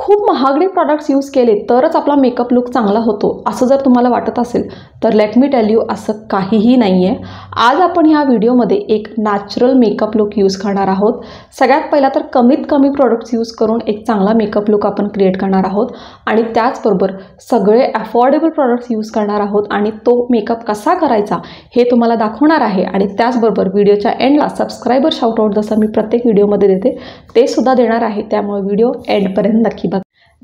खूप महागडे products use केले तरच आपला मेकअप लुक चांगला होतो असं जर तुम्हाला वाटत असेल तर लेट मी टेल यू असं काहीही नाही आहे। आज आपण ह्या व्हिडिओमध्ये एक नॅचरल मेकअप लुक यूज करणार आहोत। सगळ्यात पहिला तर कमीत कमी प्रोडक्ट्स यूज करून एक चांगला मेकअप लुक आपण क्रिएट करणार आहोत आणि त्याचबरोबर सगळे अफोर्डेबल प्रोडक्ट्स यूज करणार आहोत आणि तो मेकअप कसा करायचा हे तुम्हाला दाखवणार आहे। आणि त्याचबरोबर व्हिडिओच्या एंडला सबस्क्रायबर शाउटआउट जसं मी प्रत्येक व्हिडिओमध्ये देते ते सुद्धा देणार आहे, त्यामुळे व्हिडिओ एंडपर्यंत नक्की बघा।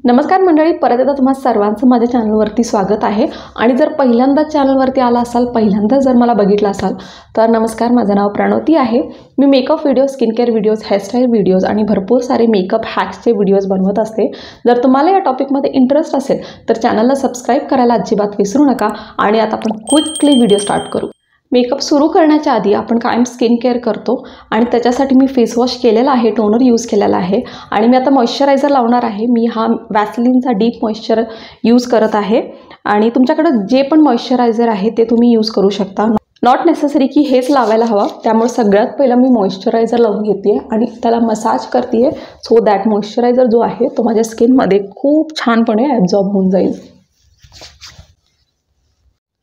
नमस्कार मंडळी, परत एकदा तुम्हा सर्वांचं माझ्या चॅनलवरती स्वागत आहे। आणि जर पहिल्यांदा चॅनलवरती आला असाल, पहिल्यांदा जर मला बघितलं असाल तर नमस्कार, माझं नाव प्रणवती आहे। मी makeup video, skin care videos, hairstyle videos आणि भरपूर सारे मेकअप हॅक्सचे व्हिडिओज बनवत असते। जर तुम्हाला या टॉपिकमध्ये इंटरेस्ट असेल तर चॅनलला सबस्क्राईब करायला अजिबात विसरू नका। आणि आता आपण क्विकली व्हिडिओ स्टार्ट करू। मेकअप सुरू करण्याच्या आधी आपण कायम स्किन केअर करतो आणि त्याच्यासाठी मी फेस वॉश केलेला आहे, टोनर यूज केलेला आहे आणि मी आता मॉइश्चरायझर लावणार आहे। मी हा वॅसलिनचा डीप मॉइश्चर यूज करत आहे आणि तुमच्याकडे जे पण मॉइश्चरायझर आहे ते तुम्ही यूज करू शकता। नॉट नेसेसरी की हेच लावायला हवा, त्यामुळे सगळ्यात पहिला मी मॉइश्चरायझर लावून घेते आणि त्याला मसाज करते सो दॅट मॉइश्चरायझर जो आहे तो माझ्या स्किनमध्ये खूप छानपणे ॲब्झॉर्ब होऊन जाईल।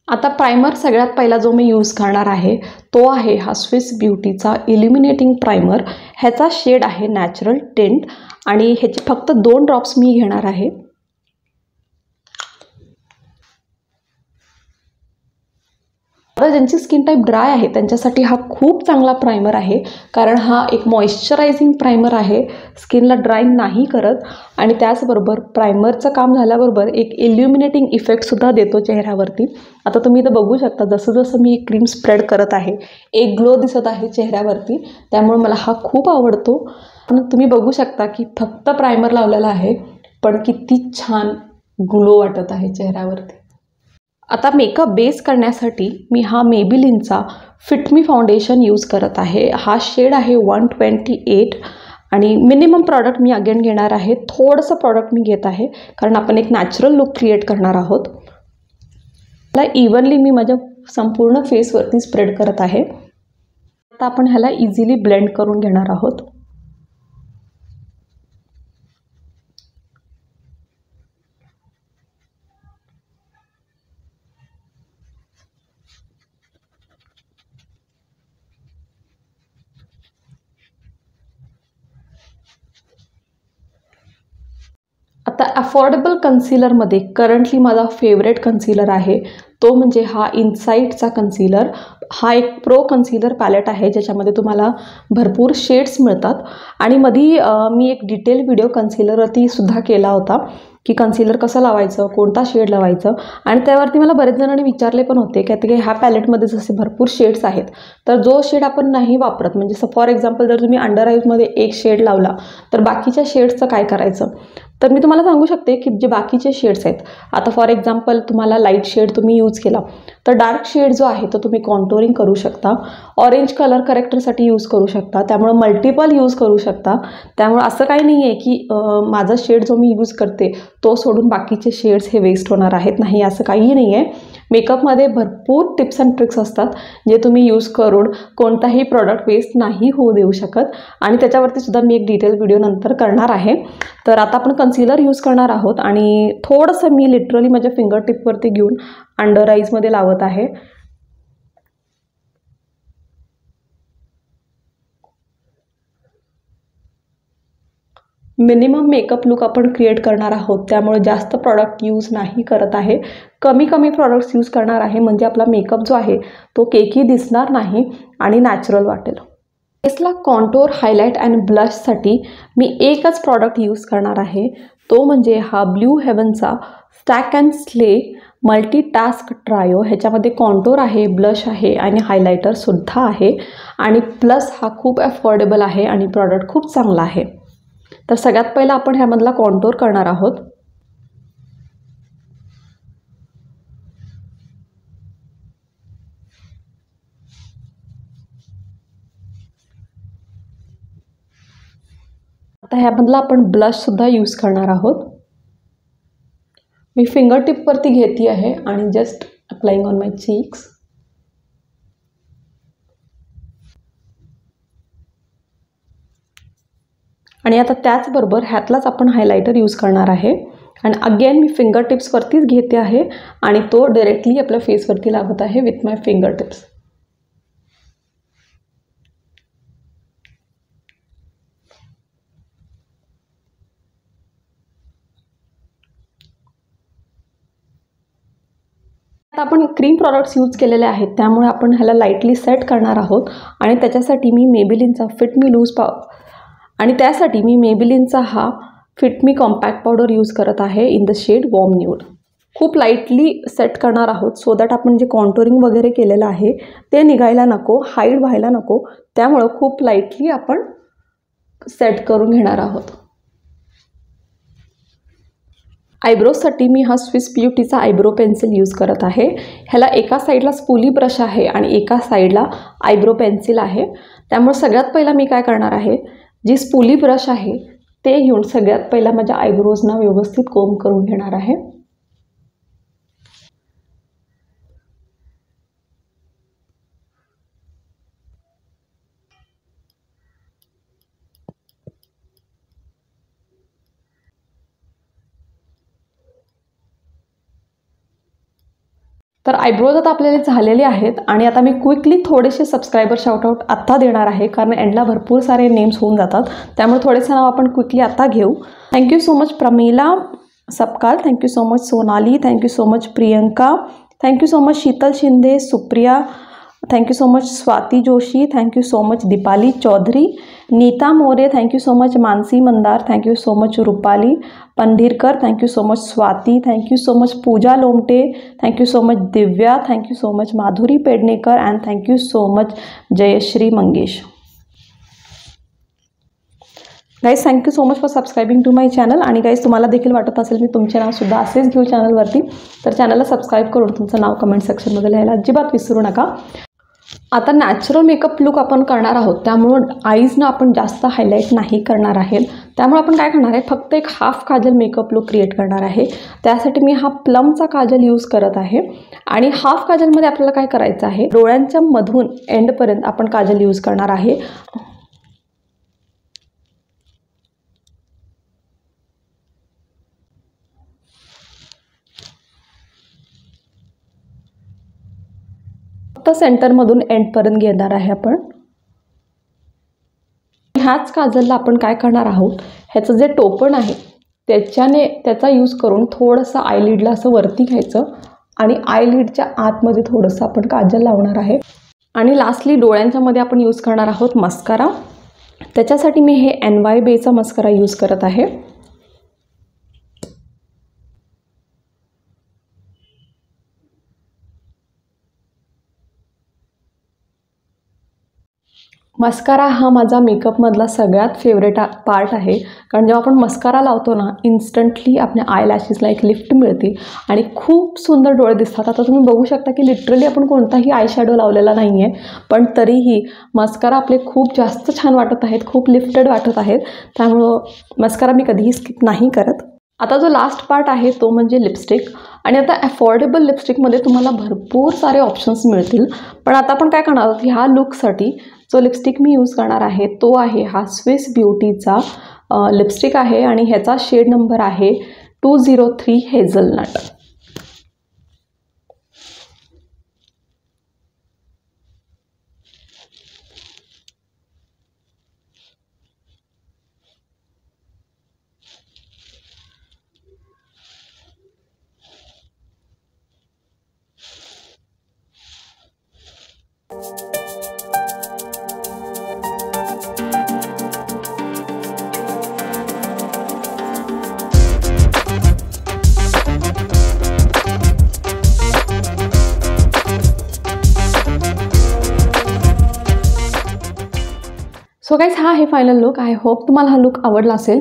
आता प्रायमर सगळ्यात पहिला जो मी यूज करणार आहे तो आहे हा स्विस ब्युटीचा इल्युमिनेटिंग प्रायमर। ह्याचा शेड आहे नॅचरल टिंट आणि ह्याचे फक्त 2 ड्रॉप्स मी घेणार आहे। ज्यांची स्किन टाईप ड्राय आहे त्यांच्यासाठी हा खूप चांगला प्रायमर आहे, कारण हा एक मॉइश्चरायझिंग प्रायमर आहे, स्किनला ड्राय नाही करत आणि त्याचबरोबर प्रायमरचं काम झाल्याबरोबर एक इल्युमिनेटिंग इफेक्टसुद्धा देतो चेहऱ्यावरती। आता तुम्ही इथं बघू शकता, जसं जसं मी क्रीम स्प्रेड करत आहे एक ग्लो दिसत आहे चेहऱ्यावरती, त्यामुळे मला हा खूप आवडतो। पण तुम्ही बघू शकता की फक्त प्रायमर लावलेला आहे पण किती छान ग्लो वाटत आहे चेहऱ्यावरती। आता मेकअप बेस करण्यासाठी मी हा मेबेलिनचा फिट मी फाउंडेशन यूज करत आहे। हा शेड आहे 128 आणि मिनिमम प्रॉडक्ट मी अगेन घेणार आहे, थोडंसं प्रॉडक्ट मी घेत आहे कारण आपण एक नॅचरल लुक क्रिएट करणार आहोत। ह्याला इव्हनली मी माझ्या संपूर्ण फेसवरती स्प्रेड करत आहे। आता आपण ह्याला इझिली ब्लेंड करून घेणार आहोत। आता अफोर्डेबल कन्सिलरमध्ये करंटली माझा फेवरेट कन्सिलर आहे तो म्हणजे हा इनसाईटचा कन्सिलर। हा एक प्रो कन्सिलर पॅलेट आहे ज्याच्यामध्ये तुम्हाला भरपूर शेड्स मिळतात आणि मधी मी एक डिटेल व्हिडिओ कन्सिलरवरती सुद्धा केला होता की कन्सिलर कसं लावायचं, कोणता शेड लावायचं, आणि त्यावरती मला बरेच जणांनी विचारले पण होते की ह्या पॅलेटमध्ये जसे भरपूर शेड्स आहेत तर जो शेड आपण नाही वापरत, म्हणजे फॉर एक्झाम्पल जर तुम्ही अंडर आईजमध्ये एक शेड लावला तर बाकीच्या शेड्सचं काय करायचं, तर मी तुम्हाला सांगू शकते की जे बाकीचे शेड्स आहेत, आता फॉर एक्झाम्पल तुम्हाला लाईट शेड तुम्ही यूज केला तर डार्क शेड जो आहे तो तुम्ही कॉन्टोरिंग करू शकता, ऑरेंज कलर करेक्टरसाठी यूज करू शकता, त्यामुळे मल्टिपल यूज करू शकता। त्यामुळे असं काही नाही आहे की माझा शेड जो मी यूज करते तो सोडून बाकीचे शेड्स हे वेस्ट होणार आहेत, नाही असं काहीही नाही आहे। मेकअपमध्ये भरपूर टिप्स अँड ट्रिक्स असतात जे तुम्ही यूज करून कोणताही प्रॉडक्ट वेस्ट नाही होऊ देऊ शकत आणि त्याच्यावरती सुद्धा मी एक डिटेल व्हिडिओ नंतर करणार आहे। तर आता आपण कन्सिलर यूज करणार आहोत आणि थोडंसं मी लिटरली माझ्या फिंगर टिपवरती घेऊन अंडर आईजमध्ये लावत आहे। मिनिमम मेकअप लुक आपण क्रिएट करणार आहोत, त्यामुळे जास्त प्रॉडक्ट यूज नाही करत आहे, कमी प्रॉडक्ट्स यूज करणार आहे, म्हणजे आपला मेकअप जो आहे तो केकी दिसणार नाही आणि नॅचरल वाटेल। फेसला कॉन्टोर, हायलाइट आणि ब्लशसाठी मी एकच प्रॉडक्ट यूज करणार आहे, तो म्हणजे हा ब्लू हेवनचा stack and slay multitask trio. ह्याच्यामध्ये कॉन्टोर आहे, ब्लश आहे आणि हायलायटरसुद्धा आहे आणि प्लस हा खूप अफोर्डेबल आहे आणि प्रॉडक्ट खूप चांगला आहे। तर सगळ्यात पहिला आपण ह्यामधला कॉन्टोर करणार आहोत। आता ह्यामधला आपण ब्लशसुद्धा यूज करणार आहोत। मी फिंगर टिपवरती घेते आहे आणि just applying on my cheeks. आणि आता त्याचबरोबर ह्यातलाच आपण हायलायटर यूज करणार आहे. आणि अगेन मी फिंगर टिप्सवरतीच घेते आहे आणि तो डायरेक्टली आपल्या फेसवरती लावत आहे विथ माय फिंगर टिप्स. आता आपण क्रीम प्रॉडक्ट्स यूज केलेले आहेत, त्यामुळे आपण ह्याला लाईटली सेट करणार आहोत. आणि त्याच्यासाठी मी मेबेलिनचा फिट मी लूज हा Fit Me compact powder use करत आहे in the shade warm nude. खूप लाईटली सेट करणार आहोत सो दॅट आपण जे कॉन्टोरिंग वगैरे केलेलं आहे ते निघायला नको, हाईड व्हायला नको. त्यामुळं खूप लाईटली आपण सेट करून घेणार आहोत. आयब्रोजसाठी मी हा स्विस ब्युटीचा आयब्रो पेन्सिल यूज करत आहे. ह्याला एका साईडला स्पूली ब्रश आहे आणि एका साईडला आयब्रो पेन्सिल आहे. त्यामुळे सगळ्यात पहिला मी काय करणार आहे, जी स्पूली ब्रश आहे ते घेऊन सगळ्यात पहिला माझ्या आयब्रोजना व्यवस्थित कोंब करून घेणार आहे. तर आयब्रोज आता आपल्याला झालेले आहेत आणि आता मी क्विकली थोडेसे सबस्क्रायबर शाउटआउट आत्ता देणार आहे, कारण एंडला भरपूर सारे नेम्स होऊन जातात. त्यामुळे थोडेसे नाव आपण क्विकली आत्ता घेऊ. Thank you so much Pramila Sapkal, thank you so much Sonali, thank you so much Priyanka, thank you so much Sheetal Shinde, Supriya, thank you so much Swati Joshi, thank you so much Deepali Chaudhary, Neeta More, thank you so much Manasi Mandar, thank you so much Rupali Pandhirkar, thank you so much Swati, thank you so much Pooja Lomte, thank you so much Divya, thank you so much Madhuri Pednekar and thank you so much Jayashree Mangesh. Guys thank you so much for subscribing to my channel. आणि गाईज तुम्हाला देखील वाटत असेल मी तुमचे नावसुद्धा असेच घेऊ चॅनलवरती, तर चॅनलला सबस्क्राईब करून तुमचं नाव कमेंट सेक्शनमध्ये लिहायला अजिबात विसरू नका. आता नॅचरल मेकअप लुक आपण करणार आहोत, त्यामुळं आईजनं आपण जास्त हायलाईट नाही करणार आहे. त्यामुळे आपण काय करणार आहे, फक्त एक half Kajal makeup look create करणार आहे. त्यासाठी मी हा प्लमचा काजल यूज करत आहे. आणि हाफ काजलमध्ये आपल्याला काय करायचं आहे, डोळ्यांच्या मधून एंडपर्यंत आपण काजल यूज करणार आहे. सेंटरमधून एंडपर्यंत घेणार आहे आपण. ह्याच काजलला आपण काय करणार आहोत, ह्याचं जे टोपण आहे त्याचा यूज करून थोडंसं आयलिडला असं वरती घ्यायचं आणि आयलिडच्या आतमध्ये थोडंसं आपण काजल लावणार आहे. आणि लास्टली डोळ्यांच्या मध्ये आपण यूज करणार आहोत मस्कारा. त्याच्यासाठी मी हे NYBEचा मस्कारा यूज करत आहे. मस्कारा हा माझा मेकअपमधला सगळ्यात फेवरेट पार्ट आहे, कारण जेव्हा आपण मस्कारा लावतो ना, इन्स्टंटली आपल्या आय लॅशेसला एक लिफ्ट मिळते आणि खूप सुंदर डोळे दिसतात. आता तुम्ही बघू शकता की लिटरली आपण कोणताही आय शॅडो लावलेला नाही आहे, पण तरीही मस्कारा आपले खूप जास्त छान वाटत आहेत, खूप लिफ्टेड वाटत आहेत. त्यामुळं मस्कारा मी कधीही स्किप नाही करत. आता जो लास्ट पार्ट आहे तो म्हणजे लिपस्टिक. आणि आता अफोर्डेबल लिपस्टिकमध्ये तुम्हाला भरपूर सारे ऑप्शन्स मिळतील, पण आता आपण काय करणार आहोत, ह्या लुकसाठी जो लिपस्टिक मी यूज करणार आहे तो आहे हा स्विस ब्युटीचा लिपस्टिक आहे आणि ह्याचा शेड नंबर आहे 203 हेझलनट. सो गाईज हा आहे फायनल लुक. आय होप तुम्हाला हा लुक आवडला असेल.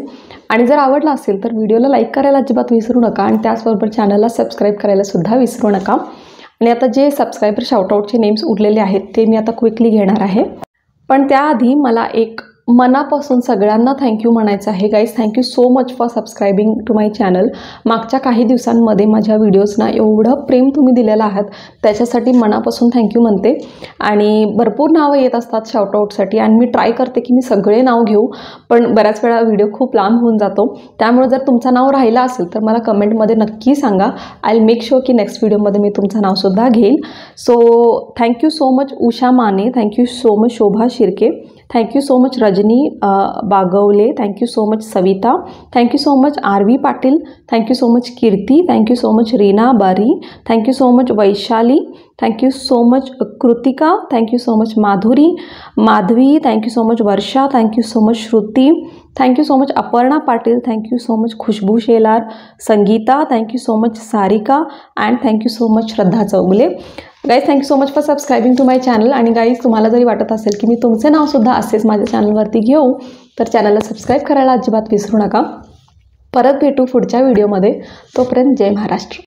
आणि जर आवडला असेल तर व्हिडिओला लाईक करायला अजिबात विसरू नका आणि त्याचबरोबर चॅनलला सबस्क्राईब करायला सुद्धा विसरू नका. आणि आता जे सबस्क्रायबर शाउटआउटचे नेम्स उरलेले आहेत ते मी आता क्विकली घेणार आहे, पण त्याआधी मला एक मनापासून सगळ्यांना थँक्यू म्हणायचं आहे guys. Thank you so much for subscribing to my channel. मागच्या काही दिवसांमध्ये माझ्या व्हिडिओजना एवढं प्रेम तुम्ही दिलेलं आहात, त्याच्यासाठी मनापासून थँक्यू म्हणते. आणि भरपूर नावं येत असतात शाउटआउटसाठी आणि मी ट्राय करते की मी सगळे नाव घेऊ, पण बऱ्याच वेळा व्हिडिओ खूप लांब होऊन जातो. त्यामुळे जर तुमचं नाव राहिलं असेल तर मला कमेंटमध्ये नक्की सांगा. आय विल मेक शुअर की नेक्स्ट व्हिडिओमध्ये मी तुमचं नावसुद्धा घेईल. So thank you so much Usha Mane, thank you so much Shobha Shirke, thank you so much Rajani Bagwale, thank you so much Savita, thank you so much Aarvi Patil, thank you so much Kirti, thank you so much Reena Bari, thank you so much Vaishali, thank you so much Kritika, thank you so much Madhavi, thank you so much Varsha, thank you so much Shruti, thank you so much Aparna Patil, thank you so much Khushbu Shelar, Sangeeta, thank you so much Sarika and thank you so much Shraddha Chougule. Guys thank you so much for subscribing to my channel. आणि गाईज तुम्हाला जरी वाटत असेल की मी तुमचे नावसुद्धा असेच माझ्या चॅनलवरती घेऊ, तर चॅनलला सबस्क्राईब करायला अजिबात विसरू नका. परत भेटू पुढच्या व्हिडिओमध्ये. तोपर्यंत जय महाराष्ट्र.